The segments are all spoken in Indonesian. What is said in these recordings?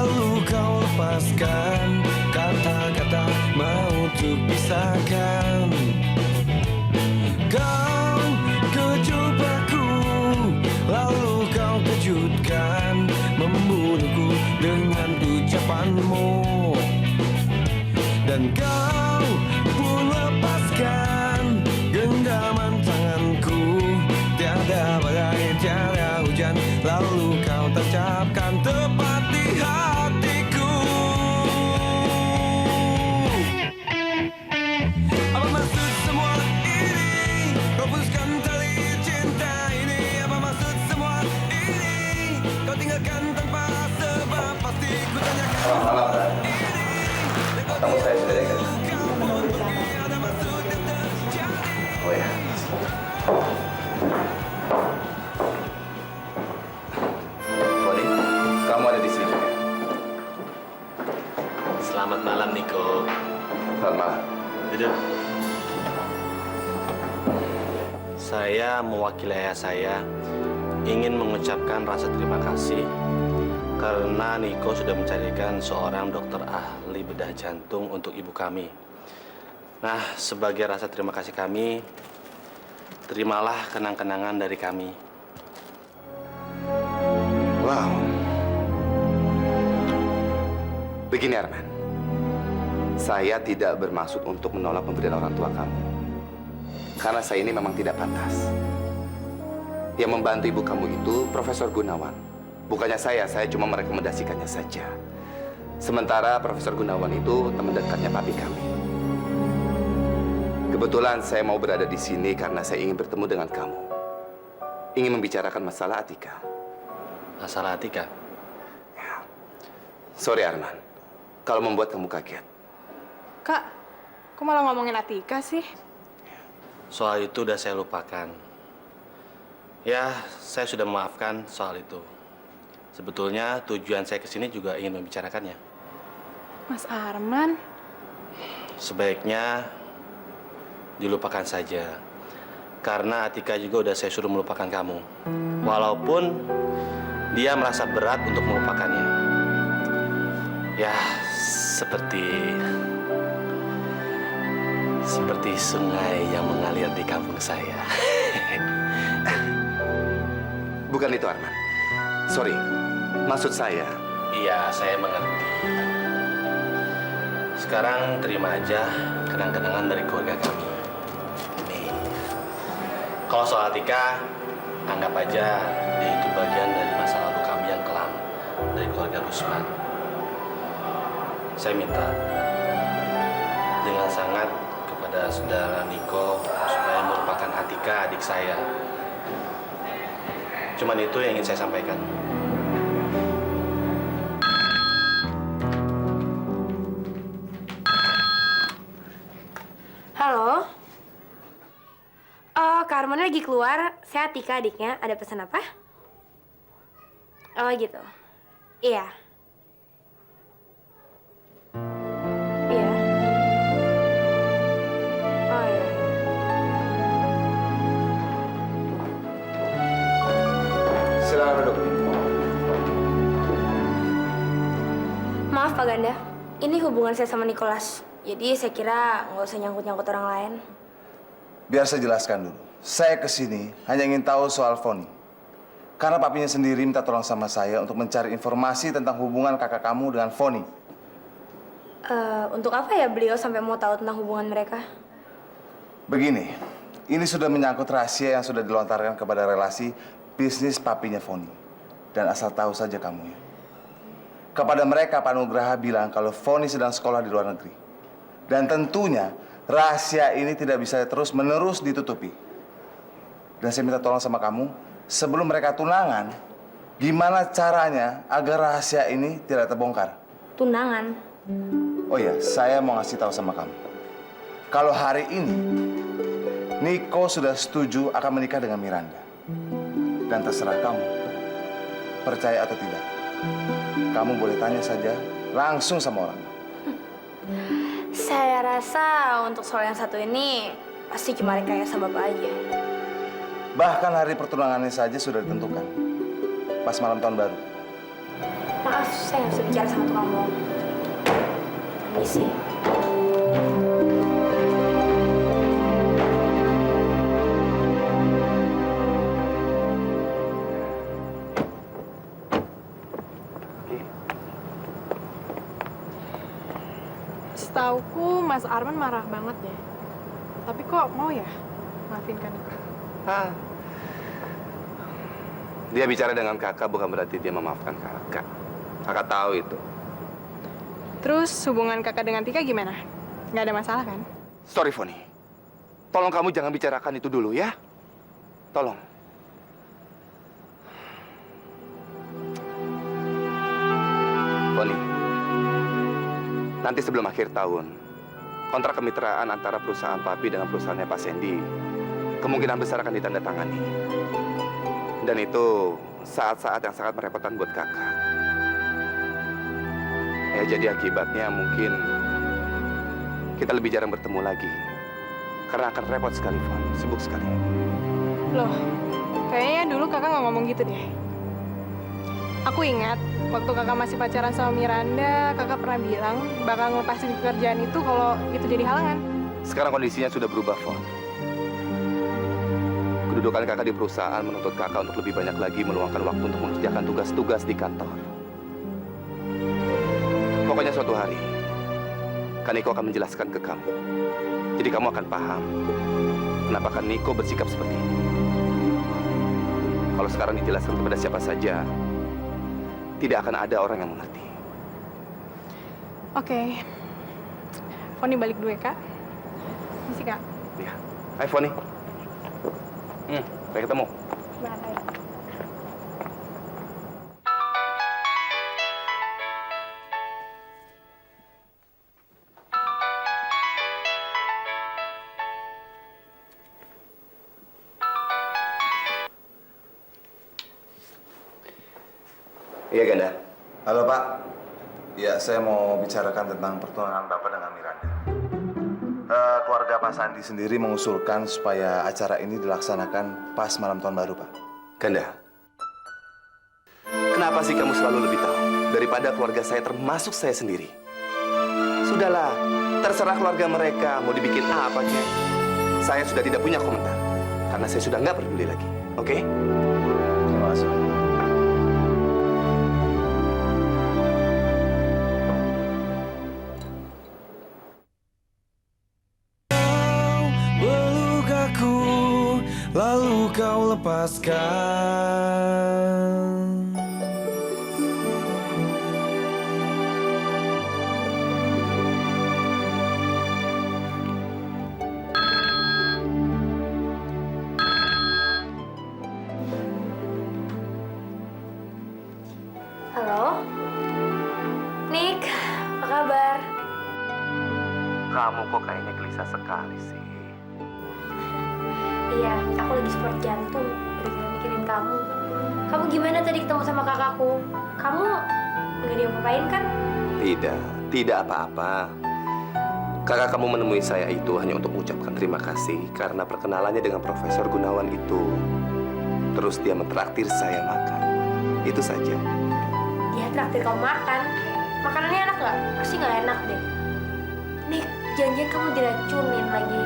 Lalu kau lepaskan kata-kata mau untuk pisahkan. Kau kejubahku, lalu kau kejutkan, membunuhku dengan ucapanmu. Dan kau pun lepaskan genggaman tanganku. Tiada badai, tiada hujan, lalu kau tancapkan tepat di hatiku. Apa maksud semua ini? Kau putuskan tali cinta ini. Apa maksud semua ini? Kau tinggalkan tanpa sebab, pasti ku tanyakan. Malam, tamu saya sudah dekat. Oh ya. Foni, kamu ada di sini. Selamat malam, Niko. Selamat malam. Duduk. Saya mewakili ayah saya ingin mengucapkan rasa terima kasih karena Niko sudah mencarikan seorang dokter ahli bedah jantung untuk ibu kami. Nah, sebagai rasa terima kasih kami, terimalah kenang-kenangan dari kami. Wow. Begini, Arman. Saya tidak bermaksud untuk menolak pemberian orang tua kamu. Karena saya ini memang tidak pantas. Yang membantu ibu kamu itu Profesor Gunawan. Bukannya saya cuma merekomendasikannya saja. Sementara Profesor Gunawan itu teman dekatnya papi kami. Kebetulan saya mau berada di sini karena saya ingin bertemu dengan kamu. Ingin membicarakan masalah Atika. Masalah Atika? Ya. Sorry Arman, kalau membuat kamu kaget. Kak, kok malah ngomongin Atika sih? Soal itu udah saya lupakan. Ya, saya sudah memaafkan soal itu. Sebetulnya tujuan saya kesini juga ingin membicarakannya. Mas Arman? Sebaiknya dilupakan saja. Karena Atika juga udah saya suruh melupakan kamu. Walaupun dia merasa berat untuk melupakannya. Ya, seperti sungai yang mengalir di kampung saya. Bukan itu Arman. Sorry, maksud saya. Iya, saya mengerti. Sekarang terima aja kenang-kenangan dari keluarga kami. Nih, kalau soal Atika, anggap aja dia itu bagian dari masa lalu kami yang kelam dari keluarga Rusman. Saya minta dengan sangat kepada saudara Niko supaya melupakan Atika, adik saya. Cuman itu yang ingin saya sampaikan. Halo. Oh, Kak Arman lagi keluar. Saya Atika adiknya. Ada pesan apa? Oh, gitu. Iya. Iya. Oh, iya. Silakan duduk. Maaf Pak Ganda. Ini hubungan saya sama Nicholas. Jadi saya kira nggak usah nyangkut-nyangkut orang lain. Biar saya jelaskan dulu. Saya kesini hanya ingin tahu soal Foni. Karena papinya sendiri minta tolong sama saya untuk mencari informasi tentang hubungan kakak kamu dengan Foni. Untuk apa ya beliau sampai mau tahu tentang hubungan mereka? Begini, ini sudah menyangkut rahasia yang sudah dilontarkan kepada relasi bisnis papinya Foni. Dan asal tahu saja kamu ya. Kepada mereka Pak Nugraha bilang kalau Foni sedang sekolah di luar negeri. Dan tentunya rahasia ini tidak bisa terus-menerus ditutupi. Dan saya minta tolong sama kamu, sebelum mereka tunangan, gimana caranya agar rahasia ini tidak terbongkar? Tunangan? Oh iya, saya mau ngasih tahu sama kamu. Kalau hari ini, Niko sudah setuju akan menikah dengan Miranda. Dan terserah kamu, percaya atau tidak. Kamu boleh tanya saja langsung sama orang. Saya rasa untuk soal yang satu ini pasti cuma rekayasa Bapak aja. Bahkan hari pertunangannya saja sudah ditentukan. Pas malam tahun baru. Maaf, saya nggak bisa bicara sama tukang bohong. Permisi. Setauku Mas Arman marah banget deh. Tapi kok mau ya maafin Kak Niko? Hah? Dia bicara dengan kakak bukan berarti dia memaafkan kakak. Kakak tahu itu. Terus hubungan kakak dengan Tika gimana? Nggak ada masalah kan? Sorry, Foni. Tolong kamu jangan bicarakan itu dulu ya. Tolong. Foni, nanti sebelum akhir tahun, kontrak kemitraan antara perusahaan Papi dengan perusahaannya Pak Sandy kemungkinan besar akan ditandatangani. Dan itu saat-saat yang sangat merepotkan buat kakak. Ya, jadi akibatnya mungkin kita lebih jarang bertemu lagi. Karena akan repot sekali, Fon. Sibuk sekali. Loh, kayaknya dulu kakak nggak ngomong gitu deh. Aku ingat, waktu kakak masih pacaran sama Miranda, kakak pernah bilang bakal ngelepasin pekerjaan itu kalau itu jadi halangan. Sekarang kondisinya sudah berubah, Fon. Kedudukan kakak di perusahaan menuntut kakak untuk lebih banyak lagi meluangkan waktu untuk mengerjakan tugas-tugas di kantor. Pokoknya suatu hari, Kaniko akan menjelaskan ke kamu. Jadi kamu akan paham kenapa Kaniko bersikap seperti ini. Kalau sekarang dijelaskan kepada siapa saja, tidak akan ada orang yang mengerti. Oke. Foni balik dulu ya, Kak. Misi, Kak. Ya. Hai, Foni. Sampai ketemu. Bye. Iya, Ganda. Halo Pak. Ya, saya mau bicarakan tentang pertunangan Bapak dengan Miranda. Keluarga Pak Sandi sendiri mengusulkan supaya acara ini dilaksanakan pas malam tahun baru, Pak. Ganda, kenapa sih kamu selalu lebih tahu daripada keluarga saya termasuk saya sendiri? Sudahlah, terserah keluarga mereka mau dibikin apa kek. Saya sudah tidak punya komentar karena saya sudah nggak peduli lagi. Oke? Terima kasih. Peluk aku, lalu kau lepaskan. Halo? Nick, apa kabar? Kamu kok kayaknya gelisah sekali sih. Iya, aku lagi sport jantung. Gara-gara mikirin kamu. Kamu gimana tadi ketemu sama kakakku? Kamu nggak diapa-apain kan? Tidak apa-apa. Kakak kamu menemui saya itu hanya untuk mengucapkan terima kasih karena perkenalannya dengan Profesor Gunawan itu. Terus dia mentraktir saya makan. Itu saja. Dia traktir kamu makan. Makanannya enak nggak? Pasti nggak enak deh. Nick, jangan-jangan kamu diracunin lagi.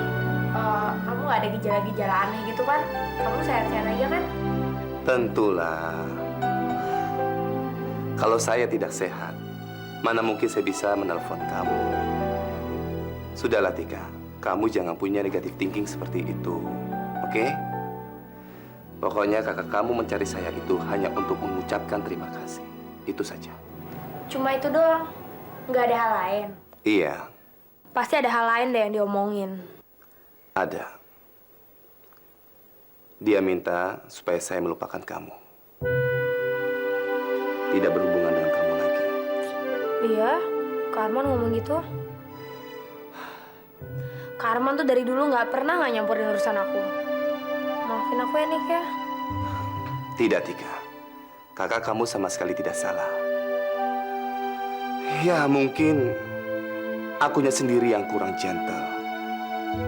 Kamu nggak ada gejala-gejala aneh gitu kan? Kamu sehat-sehat aja kan? Tentulah. Kalau saya tidak sehat, mana mungkin saya bisa menelpon kamu. Sudahlah, Tika. Kamu jangan punya negatif thinking seperti itu. Oke? Pokoknya kakak kamu mencari saya itu hanya untuk mengucapkan terima kasih. Itu saja. Cuma itu doang. Nggak ada hal lain. Iya, Pasti ada hal lain deh yang diomongin. ada. Dia minta supaya saya melupakan kamu. Tidak berhubungan dengan kamu lagi. Iya, Kak Arman ngomong gitu. Kak Arman tuh dari dulu nggak pernah nggak nyampurin urusan aku. Maafin aku ya, Nick ya. Tidak, Tika. Kakak kamu sama sekali tidak salah. Ya, mungkin akunya sendiri yang kurang gentle.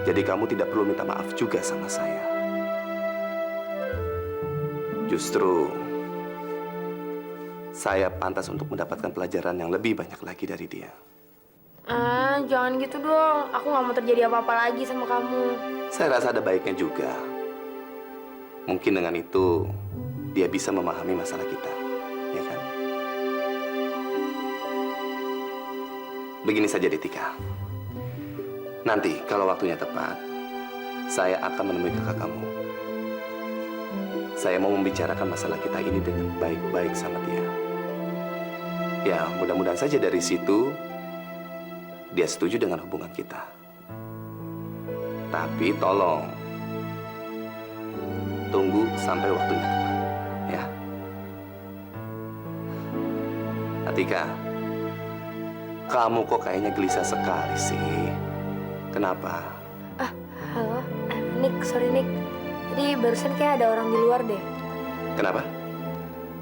Jadi kamu tidak perlu minta maaf juga sama saya. Justru saya pantas untuk mendapatkan pelajaran yang lebih banyak lagi dari dia. Jangan gitu dong. Aku nggak mau terjadi apa-apa lagi sama kamu. Saya rasa ada baiknya juga. Mungkin dengan itu dia bisa memahami masalah kita, ya kan? Begini saja, Detika. Nanti kalau waktunya tepat, saya akan menemui kakak kamu. Saya mau membicarakan masalah kita ini dengan baik-baik sama dia. Ya, mudah-mudahan saja dari situ dia setuju dengan hubungan kita. Tapi tolong tunggu sampai waktunya tepat, ya. Atika, kamu kok kayaknya gelisah sekali sih. Kenapa? Halo, Nick, sorry Nick. Tadi barusan kayak ada orang di luar deh. Kenapa?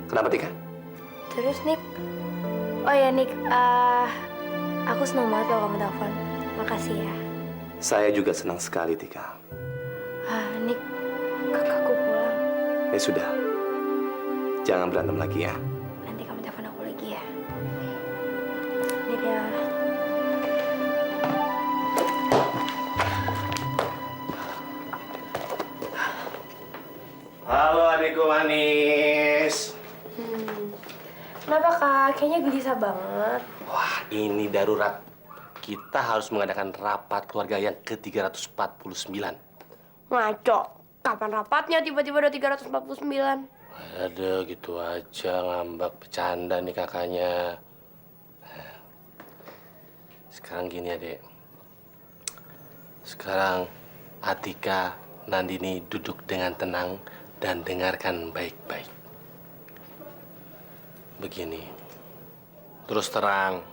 Kenapa, Tika? Terus Nick, oh ya Nick, aku senang banget loh kamu telepon. Makasih ya. Saya juga senang sekali, Tika. Nick, kakakku pulang. Ya sudah, jangan berantem lagi ya. Nanti kamu telepon aku lagi ya. Dadah. Halo adikku manis. Kenapa kak? Kayaknya gelisah banget. Wah, ini darurat. Kita harus mengadakan rapat keluarga yang ke-349. Ngaco. Kapan rapatnya tiba-tiba udah 349? Aduh, gitu aja ngambak bercanda nih kakaknya. Sekarang gini adek. Sekarang Atika, Nandini duduk dengan tenang dan dengarkan baik-baik. Begini, terus terang,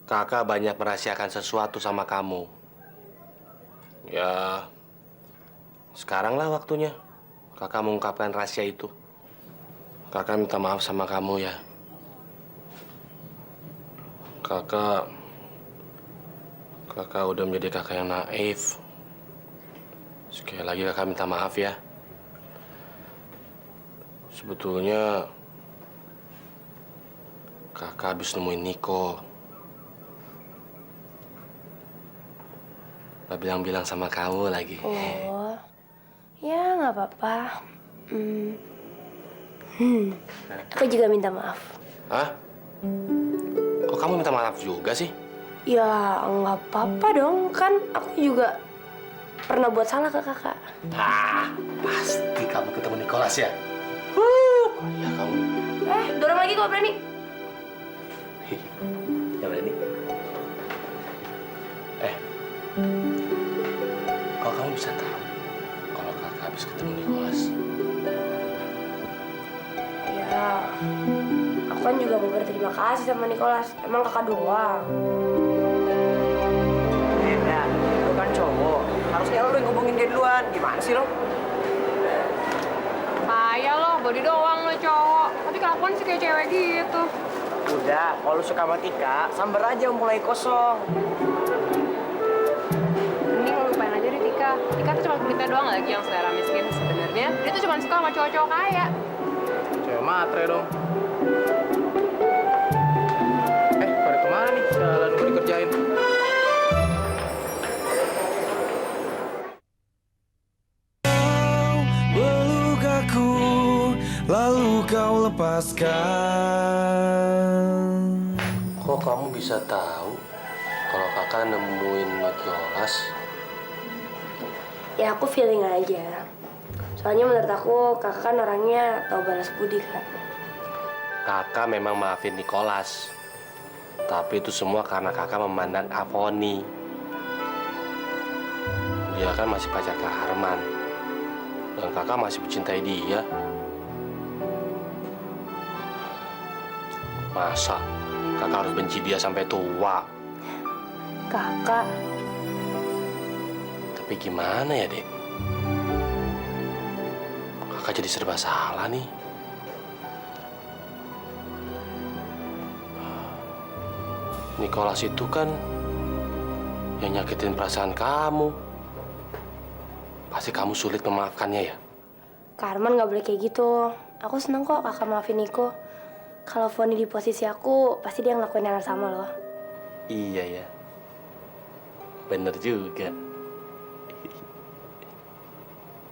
kakak banyak merahasiakan sesuatu sama kamu. Ya, sekaranglah waktunya kakak mengungkapkan rahasia itu. Kakak minta maaf sama kamu ya. Kakak udah menjadi kakak yang naif. Sekali lagi kakak minta maaf ya. Sebetulnya kakak habis nemuin Niko. Gak bilang-bilang sama kamu lagi. Oh, ya nggak apa-apa. Aku juga minta maaf. Hah? Kok kamu minta maaf juga sih? Ya nggak apa-apa dong, kan aku juga pernah buat salah ke kakak. Pasti kamu ketemu Nicholas ya? Ya kamu. Dorong lagi kalau berani. Ya berani. Kok kamu bisa tahu kalau kakak habis ketemu Nicholas? Ya, aku kan juga mau berterima kasih sama Nicholas. Emang kakak doang. Beda, lu kan cowok. Harusnya lu yang ngubungin dia duluan. Gimana sih lo? Payah lo, body doang lo cowok. Tapi kelakuan sih kayak cewek gitu. Udah, kalau lu suka sama Tika, sambar aja mulai kosong. Mending lo lupain aja deh Tika. Tika tuh cuma kulitnya doang lagi yang selera miskin. Sebenarnya dia tuh cuma suka sama cowok-cowok kaya. Cewek matre dong. Pada kemana nih? Jalan mau dikerjain. Peluk aku, lalu kau lepaskan. Kok kamu bisa tahu kalau kakak nemuin Nicholas? Ya aku feeling aja. Soalnya menurut aku kakak kan orangnya tahu balas budi kak. Kakak memang maafin Nicholas. Tapi itu semua karena kakak memandang Avoni. Dia kan masih pacar Kak Arman. Dan kakak masih mencintai dia. Masa kakak harus benci dia sampai tua? Kakak, Tapi gimana ya, Dek? Kakak jadi serba salah nih. Nicholas itu kan yang nyakitin perasaan kamu. Pasti kamu sulit memaafkannya ya? Kak Arman nggak boleh kayak gitu. Aku seneng kok kakak maafin Niko. Kalau Foni di posisi aku, pasti dia ngelakuin hal yang sama loh. Iya ya. Bener juga.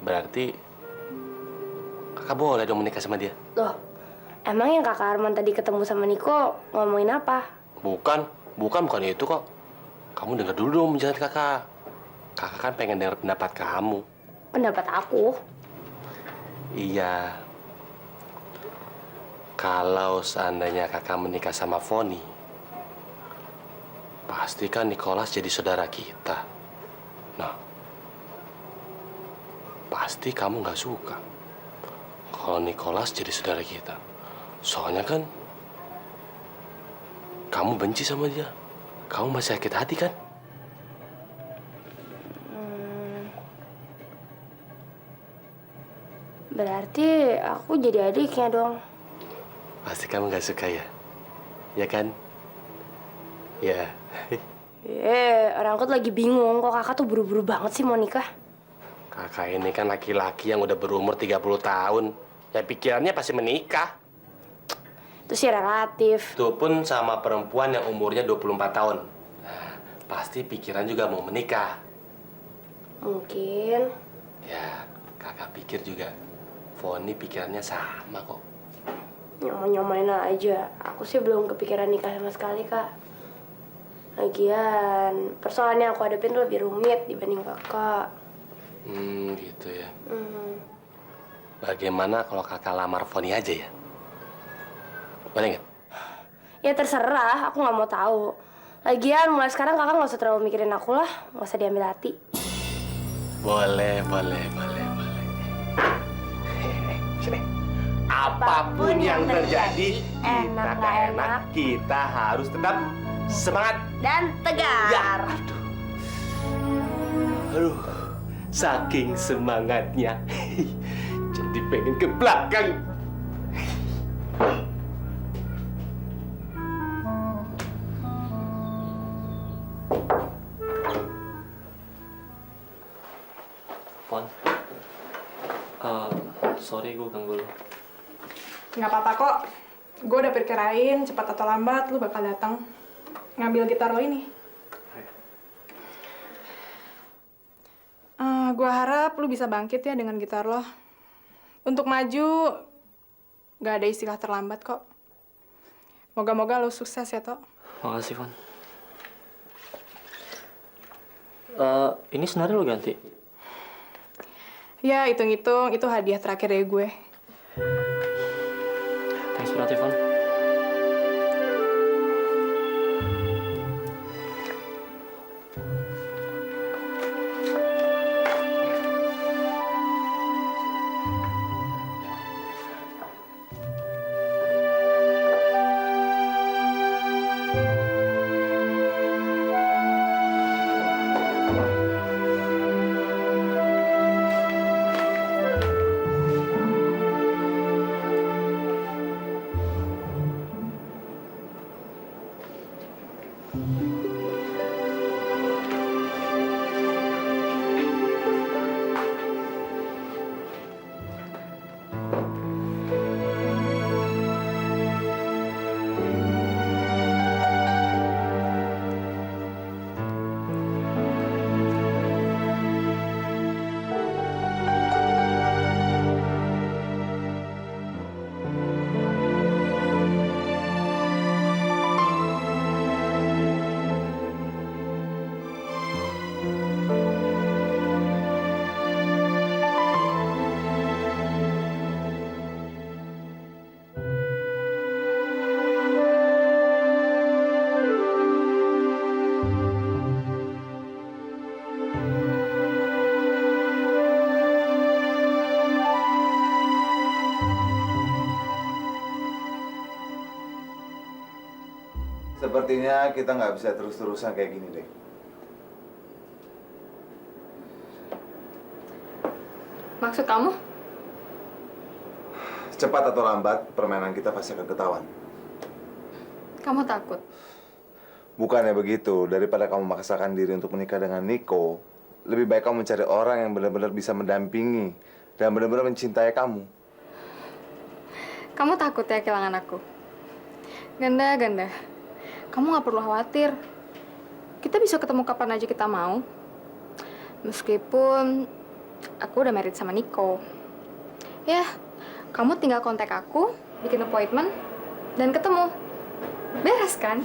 Berarti kakak boleh dong menikah sama dia? Loh, emang yang kakak Arman tadi ketemu sama Niko ngomongin apa? Bukan itu kok. Kamu dengar dulu dong penjelasan kakak. Kakak kan pengen dengar pendapat kamu. Pendapat aku? Iya. Kalau seandainya kakak menikah sama Foni, pasti kan Nicholas jadi saudara kita. Nah, pasti kamu nggak suka kalau Nicholas jadi saudara kita. Soalnya kan kamu benci sama dia. Kamu masih sakit hati kan? Berarti aku jadi adiknya dong. Pasti kamu nggak suka ya? Ya kan? Ya. Orang aku tuh lagi bingung kok kakak tuh buru-buru banget sih mau nikah. Kakak ini kan laki-laki yang udah berumur 30 tahun. Ya pikirannya pasti menikah. Itu sih relatif. Itu pun sama perempuan yang umurnya 24 tahun. Nah, pasti pikiran juga mau menikah. Mungkin. Ya, kakak pikir juga Foni pikirannya sama kok. Nyaman-nyamanin aja. Aku sih belum kepikiran nikah sama sekali, Kak. Lagian, persoalan yang aku hadapin tuh lebih rumit dibanding kakak. Gitu ya. Bagaimana kalau kakak lamar Foni aja ya? Boleh nggak? Ya terserah, aku nggak mau tahu. Lagian, mulai sekarang kakak nggak usah terlalu mikirin aku lah. Nggak usah diambil hati. Boleh. Sini. Apapun yang terjadi, enak nggak enak, kita harus tetap semangat dan tegar. ya. Aduh, saking semangatnya, jadi pengen ke belakang. Fon, sorry gue ganggu lo. Nggak apa-apa kok. Gue udah perkirain cepat atau lambat lu bakal datang ngambil gitar lo ini. Gue harap lu bisa bangkit ya dengan gitar lo. Untuk maju, nggak ada istilah terlambat kok. Moga-moga lu sukses ya, Tok. Makasih, Fon. Ini sebenarnya lo ganti? Ya, hitung-hitung itu hadiah terakhir dari gue. Thanks berarti, Fon. Sepertinya kita nggak bisa terus-terusan kayak gini deh. Maksud kamu? Cepat atau lambat, permainan kita pasti akan ketahuan. Kamu takut? Bukannya begitu, daripada kamu memaksakan diri untuk menikah dengan Niko, lebih baik kamu mencari orang yang benar-benar bisa mendampingi dan benar-benar mencintai kamu. Kamu takut ya kehilangan aku? Ganda. Kamu nggak perlu khawatir. Kita bisa ketemu kapan aja kita mau. Meskipun aku udah married sama Nico. Ya, kamu tinggal kontak aku, bikin appointment, dan ketemu. Beres kan?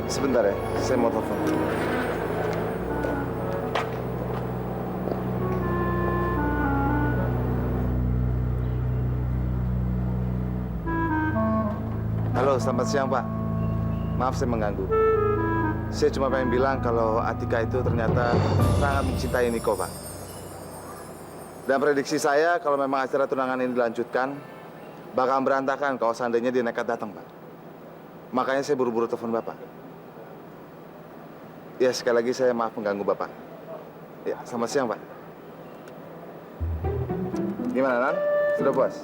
Sebentar ya, saya mau telepon. Halo, selamat siang Pak. Maaf saya mengganggu. Saya cuma pengen bilang kalau Atika itu ternyata sangat mencintai Niko, Pak. Dan prediksi saya kalau memang acara tunangan ini dilanjutkan, bakal berantakan kalau seandainya dia nekat datang, Pak. Makanya saya buru-buru telepon Bapak. Ya, sekali lagi saya maaf mengganggu Bapak. Ya, selamat siang, Pak. Gimana, Nan? Sudah puas?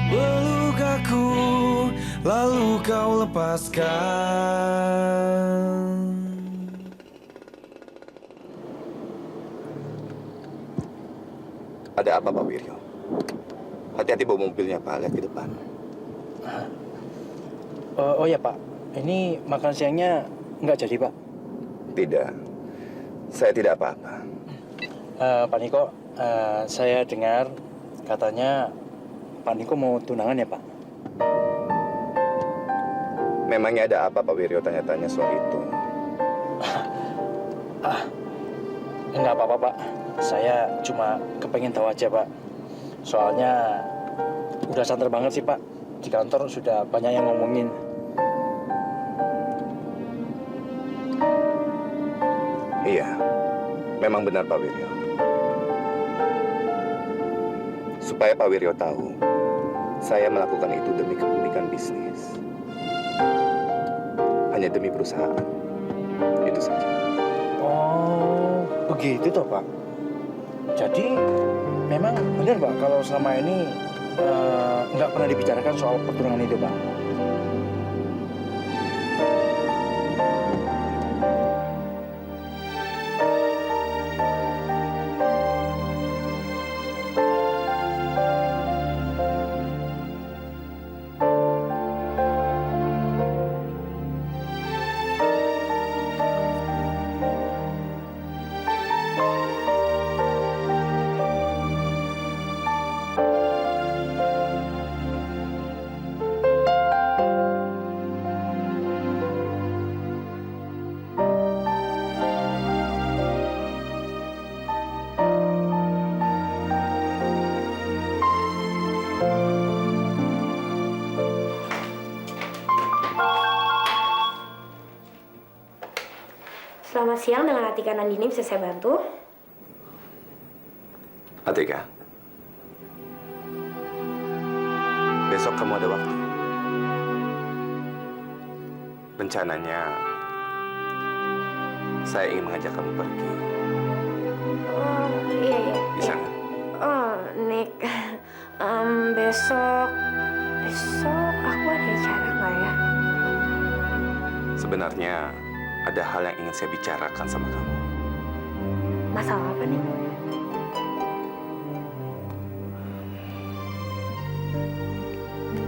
Peluk aku, lalu kau lepaskan. Ada apa, Pak Wiryo? Hati-hati bawa mobilnya, Pak. Lihat ke depan. Oh ya Pak, ini makan siangnya nggak jadi Pak. Tidak. Saya tidak apa-apa. Pak Niko, saya dengar katanya Pak Niko mau tunangan ya Pak? Memangnya ada apa, Pak Wiryo tanya-tanya soal itu? Nggak apa-apa Pak, saya cuma kepengen tahu aja Pak. Soalnya udah santer banget sih Pak. Di kantor sudah banyak yang ngomongin. Iya, memang benar Pak Wiryo. Supaya Pak Wiryo tahu, saya melakukan itu demi kepemilikan bisnis. Hanya demi perusahaan. Itu saja. Oh, begitu toh Pak. Jadi memang benar Pak kalau selama ini nggak pernah dibicarakan soal pertunangan itu Pak. Selamat siang, dengan Atika Nandini, bisa saya bantu? Atika, besok kamu ada waktu. Rencananya, saya ingin mengajak kamu pergi. Oh, iya. Bisa nggak? Oh, Nick, besok aku ada acara nggak ya? Sebenarnya, ada hal yang ingin saya bicarakan sama kamu. Masalah apa nih?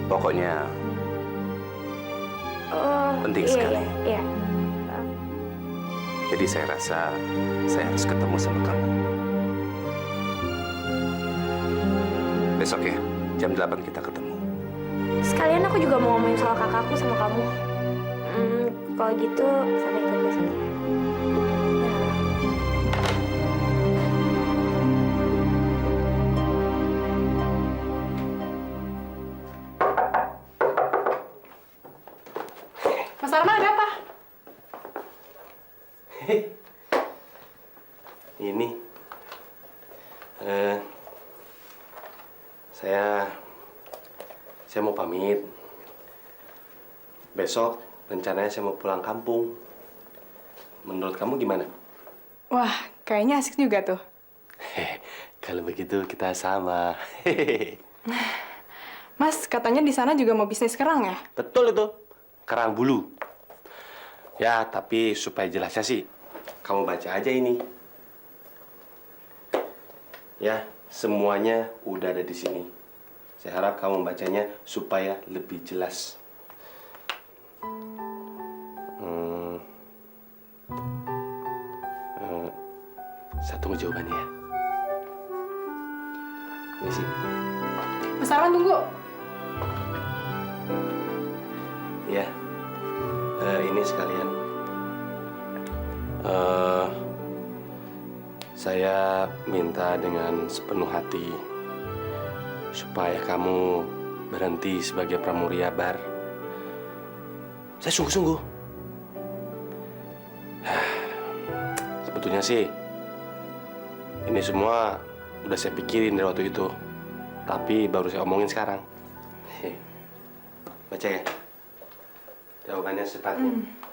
Pokoknya, penting sekali. Iya. Jadi saya rasa saya harus ketemu sama kamu. Besok ya, jam 8 kita ketemu. Sekalian aku juga mau ngomongin soal kakakku sama kamu. Kalau gitu, sampai ketemu besok ya. Mas Arman ada apa? Ini Saya mau pamit. Besok rencananya saya mau pulang kampung. Menurut kamu gimana? Wah, kayaknya asik juga tuh. Kalau begitu kita sama. Mas, katanya di sana juga mau bisnis kerang ya? Betul itu. Kerang bulu. Ya, tapi supaya jelasnya sih, kamu baca aja ini. Ya, semuanya udah ada di sini. Saya harap kamu membacanya supaya lebih jelas. Saya tunggu jawabannya ya. Ini sih. Mas Arman tunggu. Ya, ini sekalian. Saya minta dengan sepenuh hati supaya kamu berhenti sebagai pramuria bar. Saya sungguh-sungguh. Sebetulnya sih, ini semua udah saya pikirin dari waktu itu. Tapi baru saya omongin sekarang. Baca ya. Jawabannya secepatnya.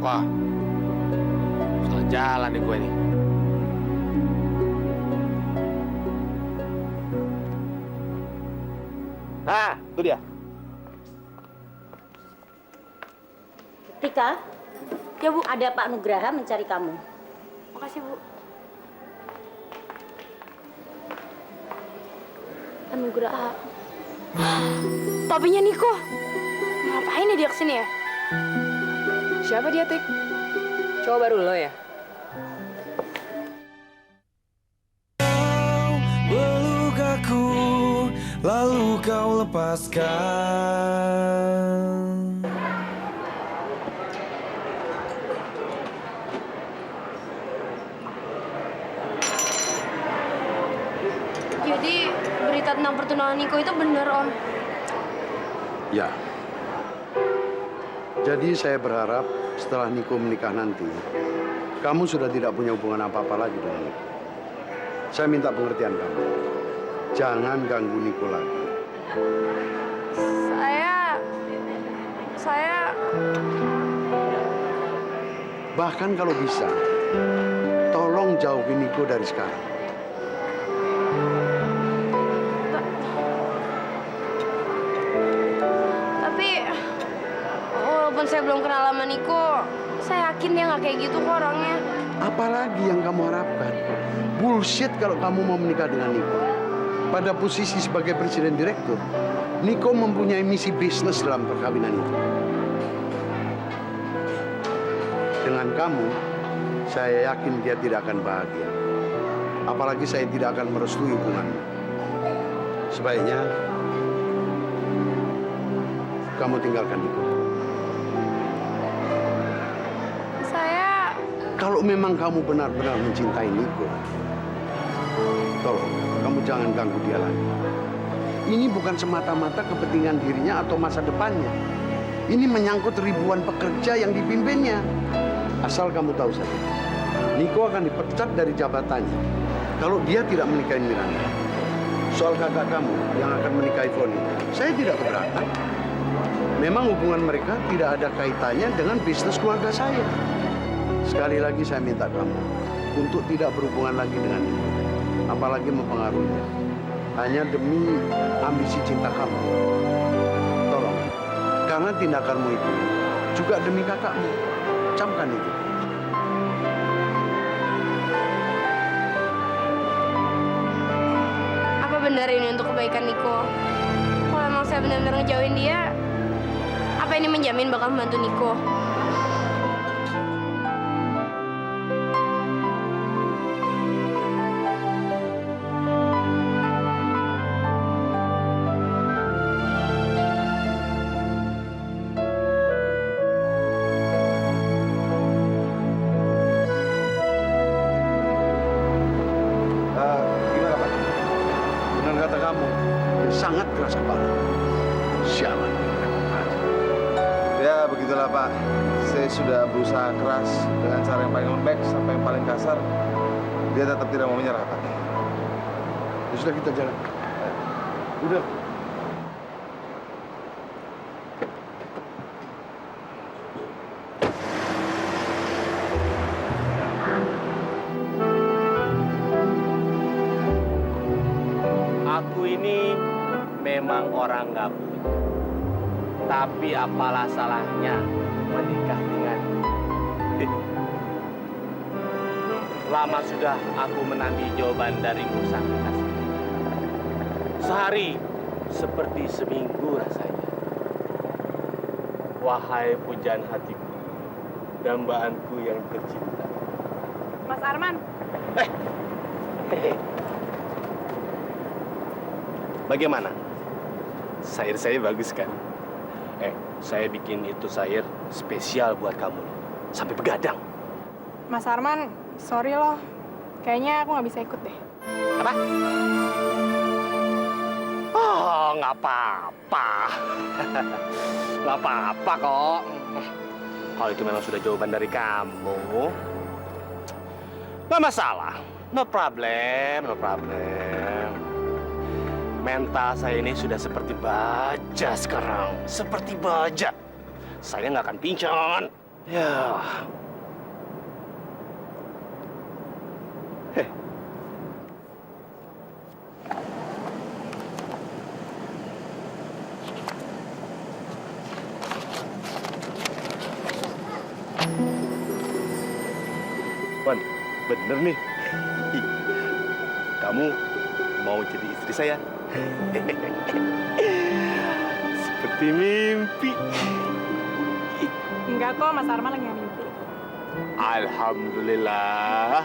Wah, salah jalan nih gue nih. Nah, itu dia. Tika, ya Bu, ada Pak Nugraha mencari kamu. Makasih, Bu. Anugerah. Topinya Niko. Ngapain ya dia kesini ya? Siapa dia, Tik? Cowok baru lo ya? Melukaku, lalu kau lepaskan. Jadi berita tentang pertunangan Niko itu benar, Om. Ya. Jadi saya berharap setelah Niko menikah nanti, kamu sudah tidak punya hubungan apa-apa lagi dengan Niko. Saya minta pengertian kamu. Jangan ganggu Niko lagi. Saya... Bahkan kalau bisa, tolong jauhi Niko dari sekarang. Tapi walaupun saya belum kenal sama Niko, saya yakin dia nggak kayak gitu kok orangnya. Apalagi yang kamu harapkan? Bullshit kalau kamu mau menikah dengan Niko. Pada posisi sebagai presiden direktur, Niko mempunyai misi bisnis dalam perkawinan itu. Dengan kamu, saya yakin dia tidak akan bahagia. Apalagi saya tidak akan merestui hubunganmu. Sebaiknya, kamu tinggalkan Niko. Kalau memang kamu benar-benar mencintai Niko, tolong, kamu jangan ganggu dia lagi. Ini bukan semata-mata kepentingan dirinya atau masa depannya. Ini menyangkut ribuan pekerja yang dipimpinnya. Asal kamu tahu saja, Niko akan dipecat dari jabatannya kalau dia tidak menikahi Miranda. Soal kakak kamu yang akan menikahi Foni, saya tidak keberatan. Memang hubungan mereka tidak ada kaitannya dengan bisnis keluarga saya. Sekali lagi saya minta kamu untuk tidak berhubungan lagi dengan Niko, apalagi mempengaruhinya. Hanya demi ambisi cinta kamu. Tolong, karena tindakanmu itu juga demi kakakmu. Camkan itu. Apa benar ini untuk kebaikan Niko? Kalau emang saya bisa benar-benar ngejauhin dia, apa ini menjamin bakal membantu Niko? Gimana Pak? Benar kata kamu, dia sangat keras kepala. Sialan, repot aja. Ya begitulah Pak. Saya sudah berusaha keras dengan cara yang paling lembek sampai yang paling kasar. Dia tetap tidak mau menyerah Pak. Ya sudah, kita jalan. Udah. Aku ini memang orang gabut. Tapi apalah salahnya menikah dengan lama sudah aku menanti jawaban darimu sang kekasih. Sehari seperti seminggu rasanya. Wahai pujaan hatiku, dambaanku yang tercinta. Mas Arman, Bagaimana? Sayur saya bagus kan? Saya bikin itu sayur spesial buat kamu. Sampai begadang. Mas Arman, sorry loh. Kayaknya aku nggak bisa ikut deh. Apa? Oh, nggak apa-apa. Nggak apa-apa kok. Kalau itu memang sudah jawaban dari kamu, nggak masalah. No problem, no problem. Mental saya ini sudah seperti baja sekarang. Seperti baja. Saya nggak akan pincang. Ya. Wan, bener nih. Kamu mau jadi istri saya? Seperti mimpi. Enggak kok, Mas Arman lagi nggak mimpi. Alhamdulillah.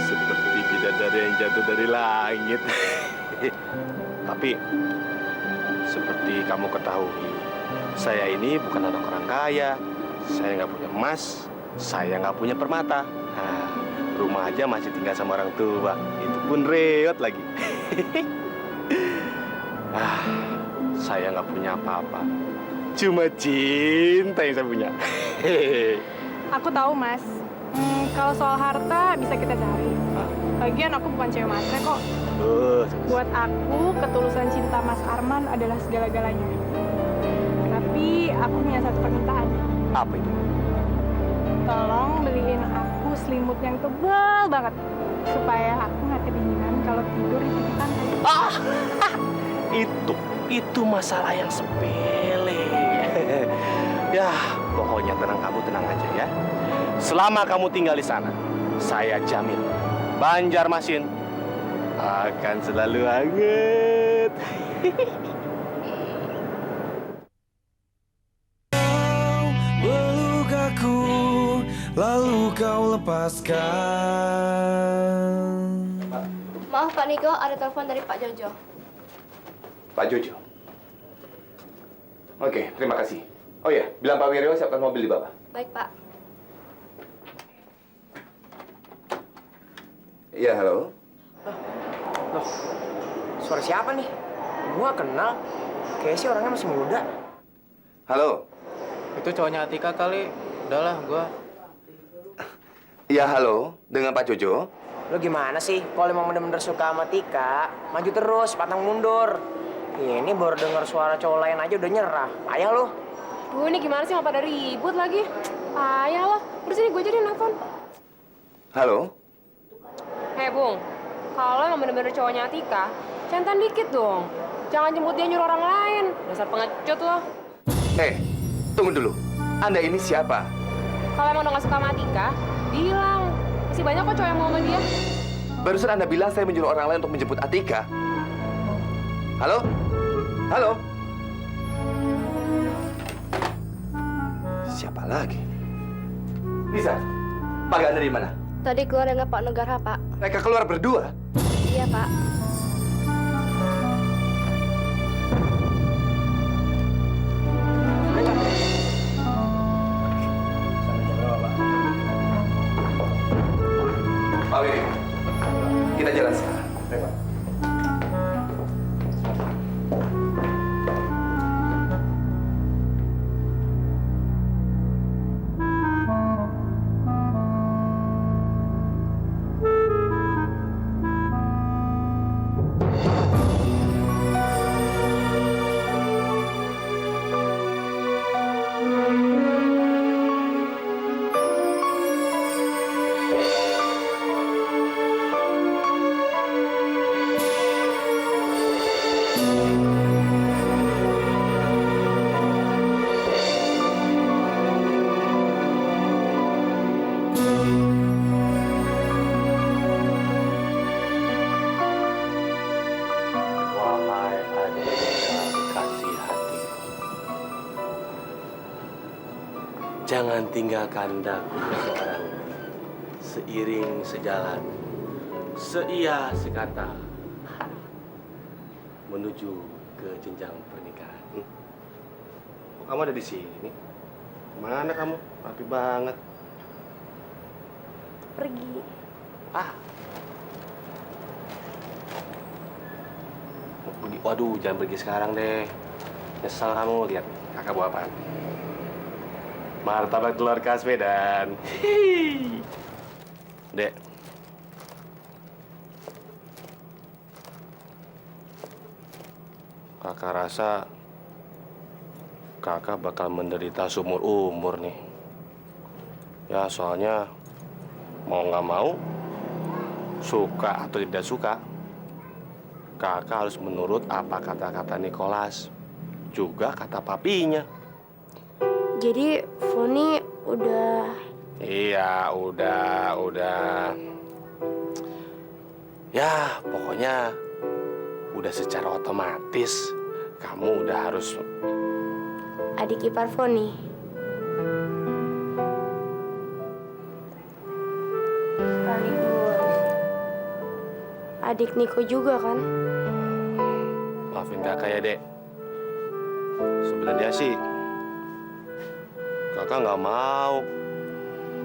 Seperti bidadari yang jatuh dari langit. Tapi seperti kamu ketahui, saya ini bukan anak orang kaya. Saya nggak punya emas, saya nggak punya permata. Nah, rumah aja masih tinggal sama orang tua. Itu pun reot lagi. Saya nggak punya apa-apa. Cuma cinta yang saya punya. Aku tahu, Mas. Kalau soal harta bisa kita cari. Lagian aku bukan cewek matre kok. Buat aku, ketulusan cinta Mas Arman adalah segala-galanya. Tapi aku punya satu permintaan. Apa itu? Tolong beliin aku selimut yang tebal banget. Supaya aku nggak kedinginan kalau tidur di tepi pantai. Itu masalah yang sepele. Ya, pokoknya tenang aja ya. Selama kamu tinggal di sana, saya jamin Banjarmasin akan selalu hangat. Peluk aku, lalu kau lepaskan. Maaf Pak Niko, ada telepon dari Pak Jojo. Pak Jojo. Oke, terima kasih. Oh ya, bilang Pak Wiryo siapkan mobil di bawah. Baik Pak. Iya, halo. Loh, suara siapa nih? Gua kenal. Kayaknya sih orangnya masih muda. Halo. Itu cowoknya Atika kali. Udahlah, gua. Iya, halo. Dengan Pak Jojo. Lo gimana sih? Kalau emang bener-bener suka sama Tika, maju terus, pantang mundur. Ini baru dengar suara cowok lain aja udah nyerah. Payah lo. Duh, ini gimana sih? Ngapa pada ribut lagi? Payah lo. Udah sini gue jadi nelfon. Halo. Hei Bung, kalau emang bener-bener cowoknya Atika, centang dikit dong. Jangan jemput dia nyuruh orang lain. Dasar pengecut lo. Tunggu dulu. Anda ini siapa? Kalau emang udah gak suka sama Atika, bilang. Masih banyak kok cowok yang mau sama dia. Barusan Anda bilang saya menyuruh orang lain untuk menjemput Atika. Halo? Halo? Siapa lagi? Bisa. Pak Ganda di mana? Tadi keluar dengan Pak Negara, Pak. Mereka keluar berdua. Iya, Pak. Sampai jam berapa, Pak? Pak Willy, kita jalan sekarang. Baik, Pak. Wahai adik yang kasih hati, jangan tinggalkan daku sekarang. Seiring sejalan, seia sekata, menuju ke jenjang pernikahan. Kok kamu ada di sini? Mana kamu? Rapi banget. Pergi. Ah. Mau pergi. Waduh, jangan pergi sekarang deh. Nyesal kamu. Lihat, kakak bawa apaan? Martabak telur khas Medan. Hihi. Dek. Kakak rasa kakak bakal menderita seumur umur nih. Ya, soalnya mau nggak mau, suka atau tidak suka, kakak harus menurut apa kata-kata Nicholas, juga kata papinya. Jadi, Foni udah... Iya, udah. Ya, pokoknya udah secara otomatis kamu udah harus adik ipar Foni. Sekaligus adik Niko juga kan? maafin kakak ya, Dek. Sebenarnya sih kakak nggak mau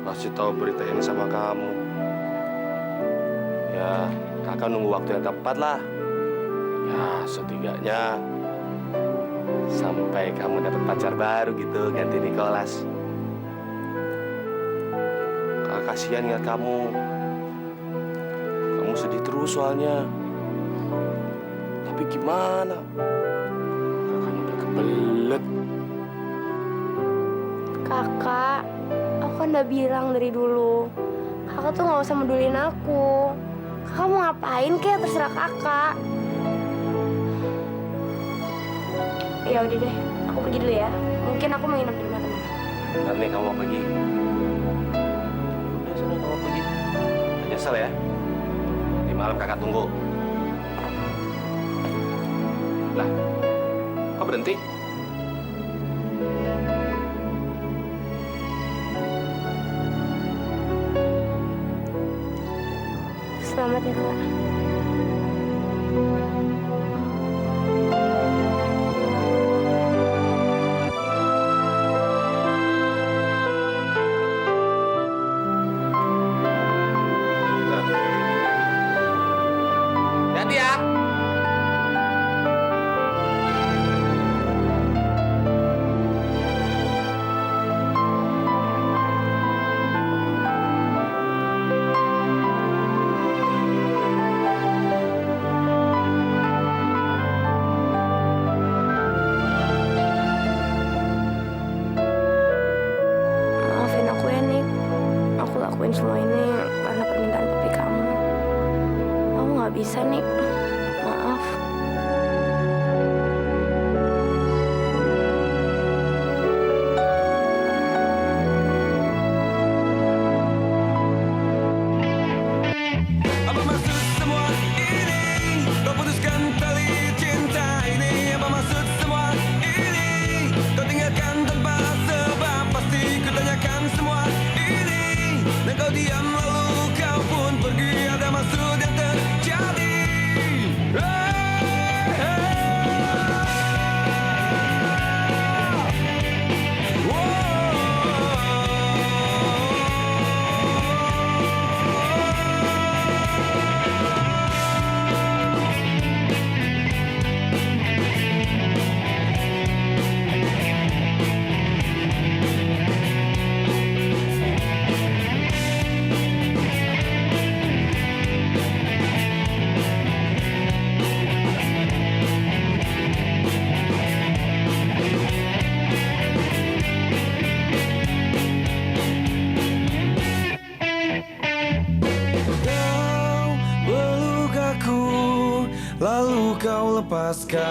kasih tahu berita ini sama kamu. Ya, kakak nunggu waktu yang tepat lah. Ya, setidaknya sampai kamu dapat pacar baru gitu, ganti Nicholas. Kakak kasihan ngeliat kamu. Kamu sedih terus soalnya. Tapi gimana? Kakaknya udah kebelet. Kakak, aku kan udah bilang dari dulu. Kakak tuh nggak usah pedulin aku. Kakak mau ngapain kayak terserah kakak. Ya udah deh, aku pergi dulu ya. Mungkin aku mau nginep di rumah teman. Bentar nih, kamu mau pergi. Udah sana kamu pergi. Jangan nyesel ya. Di malam kakak tunggu. Lah, kok berhenti? Selamat ya kak. Hati ya. lepaskan.